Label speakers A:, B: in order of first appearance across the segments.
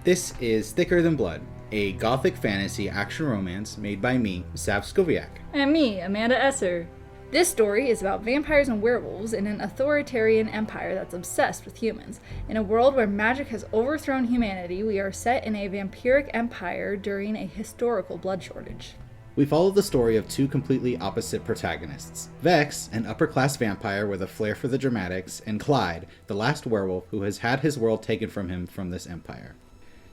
A: This is Thicker Than Blood, a gothic fantasy action romance made by me, Sav Skoviak.
B: And me, Amanda Esser. This story is about vampires and werewolves in an authoritarian empire that's obsessed with humans. In a world where magic has overthrown humanity, we are set in a vampiric empire during a historical blood shortage.
A: We follow the story of two completely opposite protagonists. Vex, an upper-class vampire with a flair for the dramatics, and Clyde, the last werewolf who has had his world taken from him from this empire.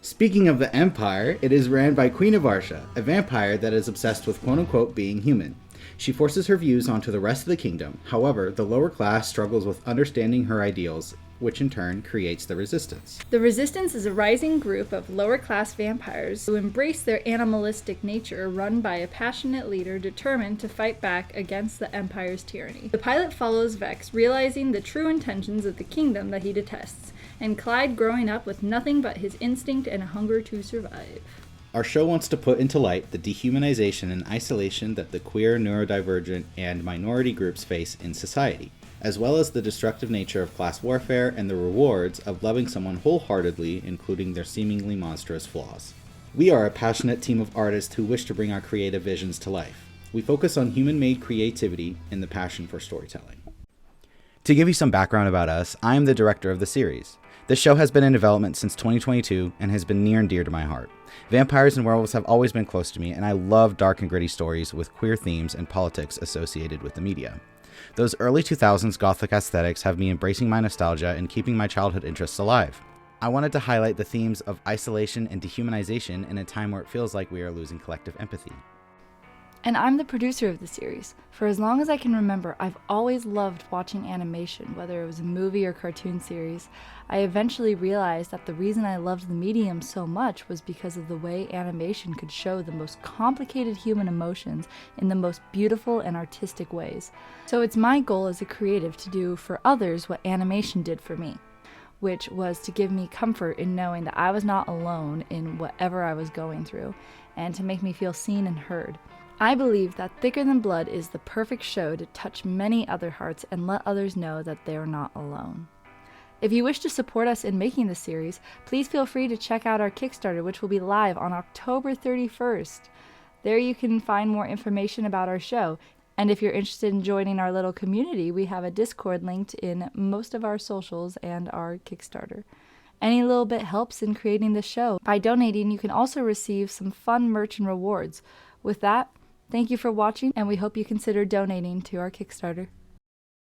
A: Speaking of the empire, it is ran by Queen of Arsha, a vampire that is obsessed with quote-unquote being human. She forces her views onto the rest of the kingdom. However, the lower class struggles with understanding her ideals, which in turn creates the Resistance.
B: The Resistance is a rising group of lower-class vampires who embrace their animalistic nature, run by a passionate leader determined to fight back against the Empire's tyranny. The pilot follows Vex, realizing the true intentions of the kingdom that he detests, and Clyde growing up with nothing but his instinct and a hunger to survive.
A: Our show wants to put into light the dehumanization and isolation that the queer, neurodivergent, and minority groups face in society, as well as the destructive nature of class warfare and the rewards of loving someone wholeheartedly, including their seemingly monstrous flaws. We are a passionate team of artists who wish to bring our creative visions to life. We focus on human-made creativity and the passion for storytelling. To give you some background about us, I am the director of the series. This show has been in development since 2022 and has been near and dear to my heart. Vampires and werewolves have always been close to me, and I love dark and gritty stories with queer themes and politics associated with the media. Those early 2000s gothic aesthetics have me embracing my nostalgia and keeping my childhood interests alive. I wanted to highlight the themes of isolation and dehumanization in a time where it feels like we are losing collective empathy.
B: And I'm the producer of the series. For as long as I can remember, I've always loved watching animation, whether it was a movie or cartoon series. I eventually realized that the reason I loved the medium so much was because of the way animation could show the most complicated human emotions in the most beautiful and artistic ways. So it's my goal as a creative to do for others what animation did for me, which was to give me comfort in knowing that I was not alone in whatever I was going through, and to make me feel seen and heard. I believe that Thicker Than Blood is the perfect show to touch many other hearts and let others know that they're not alone. If you wish to support us in making this series, please feel free to check out our Kickstarter, which will be live on October 31st. There you can find more information about our show. And if you're interested in joining our little community, we have a Discord linked in most of our socials and our Kickstarter. Any little bit helps in creating the show. By donating, you can also receive some fun merch and rewards. With that, thank you for watching, and we hope you consider donating to our Kickstarter.